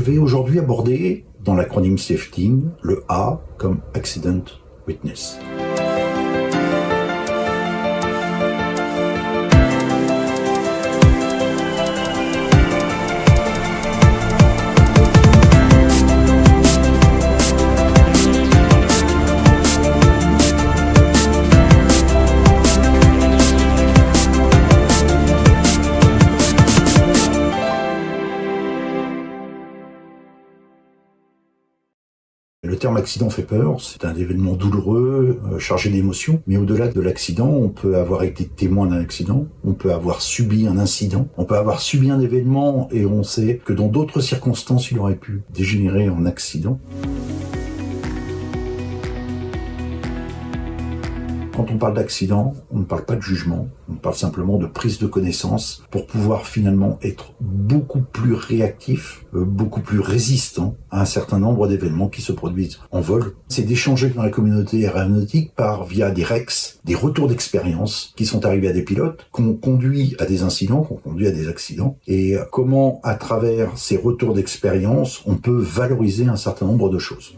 vais aujourd'hui aborder, dans l'acronyme Safety, le A comme Accident Witness. Le terme accident fait peur, c'est un événement douloureux, chargé d'émotions, mais au-delà de l'accident, on peut avoir été témoin d'un accident, on peut avoir subi un incident, on peut avoir subi un événement et on sait que dans d'autres circonstances, il aurait pu dégénérer en accident. Quand on parle d'accident, on ne parle pas de jugement, on parle simplement de prise de connaissance pour pouvoir finalement être beaucoup plus réactif, beaucoup plus résistant à un certain nombre d'événements qui se produisent en vol. C'est d'échanger dans la communauté aéronautique via des REX, des retours d'expérience qui sont arrivés à des pilotes, qui ont conduit à des incidents, qui ont conduit à des accidents, et comment à travers ces retours d'expérience, on peut valoriser un certain nombre de choses.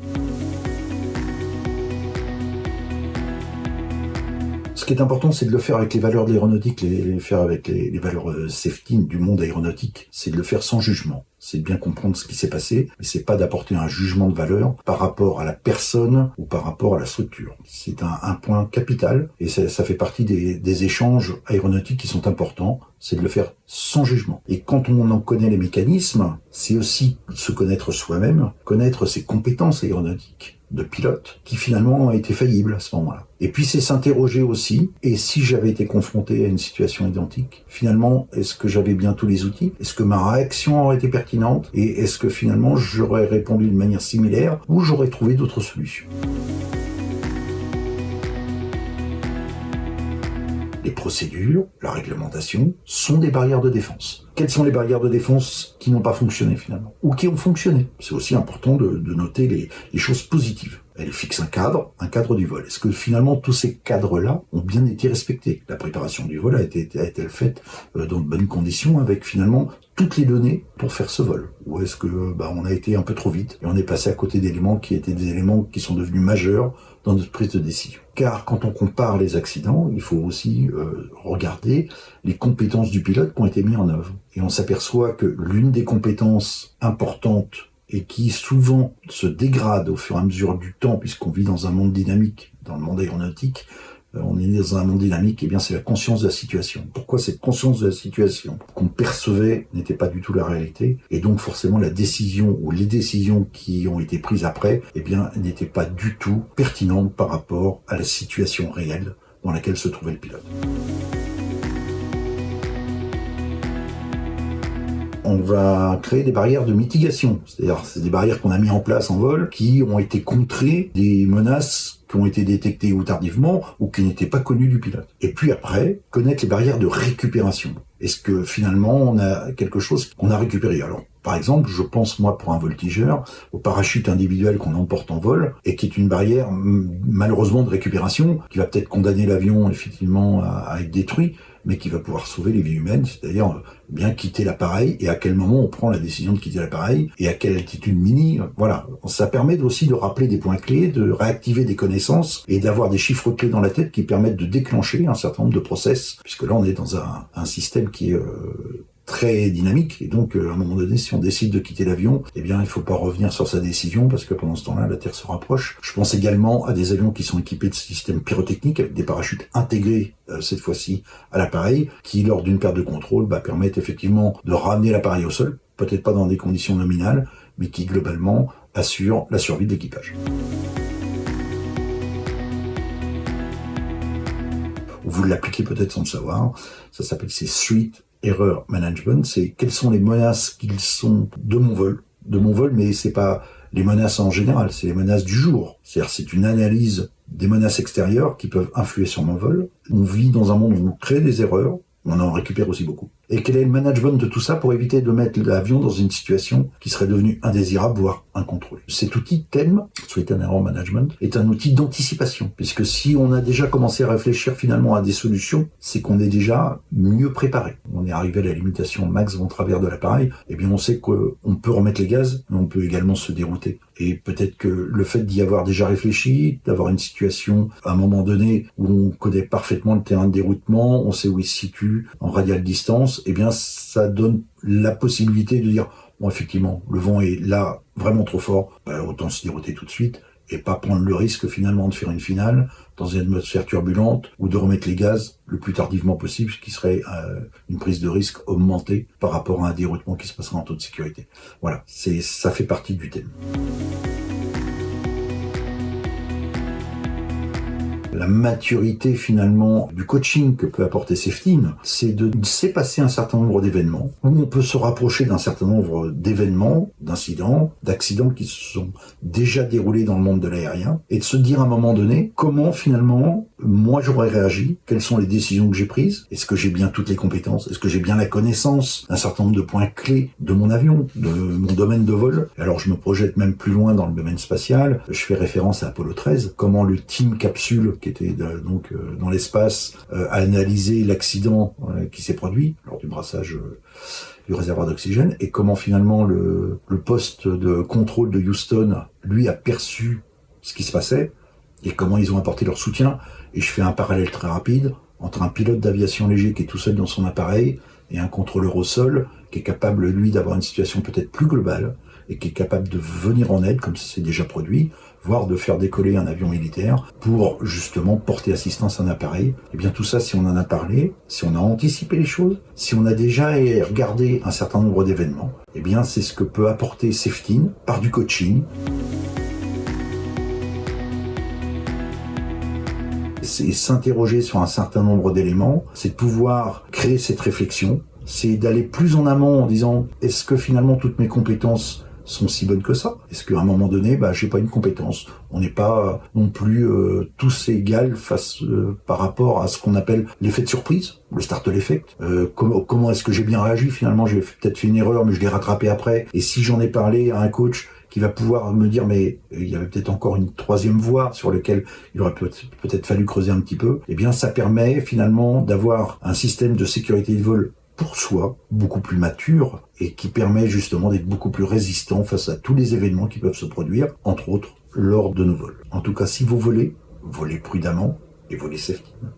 Ce qui est important, c'est de le faire avec les valeurs de l'aéronautique, les faire avec les valeurs safety du monde aéronautique. C'est de le faire sans jugement. C'est de bien comprendre ce qui s'est passé, mais c'est pas d'apporter un jugement de valeur par rapport à la personne ou par rapport à la structure. C'est un point capital et ça fait partie des échanges aéronautiques qui sont importants. C'est de le faire sans jugement. Et quand on en connaît les mécanismes, c'est aussi se connaître soi-même, connaître ses compétences aéronautiques de pilote, qui finalement ont été faillibles à ce moment-là. Et puis c'est s'interroger aussi, et si j'avais été confronté à une situation identique, finalement, est-ce que j'avais bien tous les outils? Est-ce que ma réaction aurait été pertinente? Et est-ce que finalement j'aurais répondu de manière similaire, ou j'aurais trouvé d'autres solutions? Les procédures, la réglementation, sont des barrières de défense. Quelles sont les barrières de défense qui n'ont pas fonctionné finalement? Ou qui ont fonctionné? C'est aussi important de noter les choses positives. Elle fixe un cadre du vol. Est-ce que finalement tous ces cadres-là ont bien été respectés? La préparation du vol a-t-elle faite dans de bonnes conditions avec finalement toutes les données pour faire ce vol? Ou est-ce que on a été un peu trop vite et on est passé à côté d'éléments qui étaient des éléments qui sont devenus majeurs dans notre prise de décision? Car quand on compare les accidents, il faut aussi regarder les compétences du pilote qui ont été mises en œuvre. Et on s'aperçoit que l'une des compétences importantes et qui souvent se dégrade au fur et à mesure du temps, puisqu'on vit dans un monde dynamique, dans le monde aéronautique, on est dans un monde dynamique, et bien c'est la conscience de la situation. Pourquoi cette conscience de la situation qu'on percevait n'était pas du tout la réalité, et donc forcément la décision ou les décisions qui ont été prises après, eh bien n'étaient pas du tout pertinentes par rapport à la situation réelle dans laquelle se trouvait le pilote. On va créer des barrières de mitigation. C'est-à-dire, c'est des barrières qu'on a mis en place en vol qui ont été contrées des menaces qui ont été détectées ou tardivement ou qui n'étaient pas connues du pilote. Et puis après, connaître les barrières de récupération. Est-ce que finalement, on a quelque chose qu'on a récupéré? Alors, par exemple, je pense, moi, pour un voltigeur, au parachute individuel qu'on emporte en vol, et qui est une barrière, malheureusement, de récupération, qui va peut-être condamner l'avion, effectivement, à être détruit, mais qui va pouvoir sauver les vies humaines, c'est-à-dire bien quitter l'appareil, et à quel moment on prend la décision de quitter l'appareil, et à quelle altitude voilà. Ça permet aussi de rappeler des points clés, de réactiver des connaissances, et d'avoir des chiffres clés dans la tête qui permettent de déclencher un certain nombre de process, puisque là on est dans un système qui est très dynamique, et donc à un moment donné, si on décide de quitter l'avion, eh bien il faut pas revenir sur sa décision, parce que pendant ce temps-là, la Terre se rapproche. Je pense également à des avions qui sont équipés de systèmes pyrotechniques, avec des parachutes intégrés, cette fois-ci, à l'appareil, qui, lors d'une perte de contrôle, permettent effectivement de ramener l'appareil au sol, peut-être pas dans des conditions nominales, mais qui, globalement, assurent la survie de l'équipage. Vous l'appliquez peut-être sans le savoir, ça s'appelle Street Error Management, c'est quelles sont les menaces qui sont de mon vol, mais c'est pas les menaces en général, c'est les menaces du jour. C'est-à-dire, c'est une analyse des menaces extérieures qui peuvent influer sur mon vol. On vit dans un monde où on crée des erreurs, on en récupère aussi beaucoup. Et quel est le management de tout ça pour éviter de mettre l'avion dans une situation qui serait devenue indésirable, voire incontrôlée. Cet outil TEM, Threat and Error Management, est un outil d'anticipation, puisque si on a déjà commencé à réfléchir finalement à des solutions, c'est qu'on est déjà mieux préparé. On est arrivé à la limitation max vent travers de l'appareil, et bien on sait qu'on peut remettre les gaz, mais on peut également se dérouter. Et peut-être que le fait d'y avoir déjà réfléchi, d'avoir une situation à un moment donné où on connaît parfaitement le terrain de déroutement, on sait où il se situe en radiale distance, eh bien ça donne la possibilité de dire bon, effectivement, le vent est là vraiment trop fort, autant se dérouter tout de suite et pas prendre le risque finalement de faire une finale dans une atmosphère turbulente ou de remettre les gaz le plus tardivement possible, ce qui serait une prise de risque augmentée par rapport à un déroutement qui se passera en toute sécurité. Voilà, ça fait partie du thème. La maturité finalement du coaching que peut apporter Safetyn, c'est de laisser passer un certain nombre d'événements, où on peut se rapprocher d'un certain nombre d'événements, d'incidents, d'accidents qui se sont déjà déroulés dans le monde de l'aérien, et de se dire à un moment donné, comment finalement moi j'aurais réagi, quelles sont les décisions que j'ai prises, est-ce que j'ai bien toutes les compétences, est-ce que j'ai bien la connaissance d'un certain nombre de points clés de mon avion, de mon domaine de vol. Alors je me projette même plus loin dans le domaine spatial, je fais référence à Apollo 13, comment le team capsule qui était dans l'espace a analysé l'accident qui s'est produit lors du brassage du réservoir d'oxygène, et comment finalement le poste de contrôle de Houston lui a perçu ce qui se passait et comment ils ont apporté leur soutien. Et je fais un parallèle très rapide entre un pilote d'aviation léger qui est tout seul dans son appareil et un contrôleur au sol qui est capable, lui, d'avoir une situation peut-être plus globale et qui est capable de venir en aide, comme ça s'est déjà produit, voire de faire décoller un avion militaire pour justement porter assistance à un appareil. Et bien tout ça, si on en a parlé, si on a anticipé les choses, si on a déjà regardé un certain nombre d'événements, et bien c'est ce que peut apporter Safetyn par du coaching. C'est s'interroger sur un certain nombre d'éléments, c'est de pouvoir créer cette réflexion, c'est d'aller plus en amont en disant est-ce que finalement toutes mes compétences sont si bonnes que ça? Est-ce qu'à un moment donné, j'ai pas une compétence? On n'est pas non plus tous égales par rapport à ce qu'on appelle l'effet de surprise, le startle effect. Comment est-ce que j'ai bien réagi? Finalement, j'ai peut-être fait une erreur, mais je l'ai rattrapée après. Et si j'en ai parlé à un coach qui va pouvoir me dire mais il y avait peut-être encore une troisième voie sur laquelle il aurait peut-être fallu creuser un petit peu, eh bien ça permet finalement d'avoir un système de sécurité de vol pour soi, beaucoup plus mature, et qui permet justement d'être beaucoup plus résistant face à tous les événements qui peuvent se produire, entre autres lors de nos vols. En tout cas, si vous volez, volez prudemment et volez Safetyn.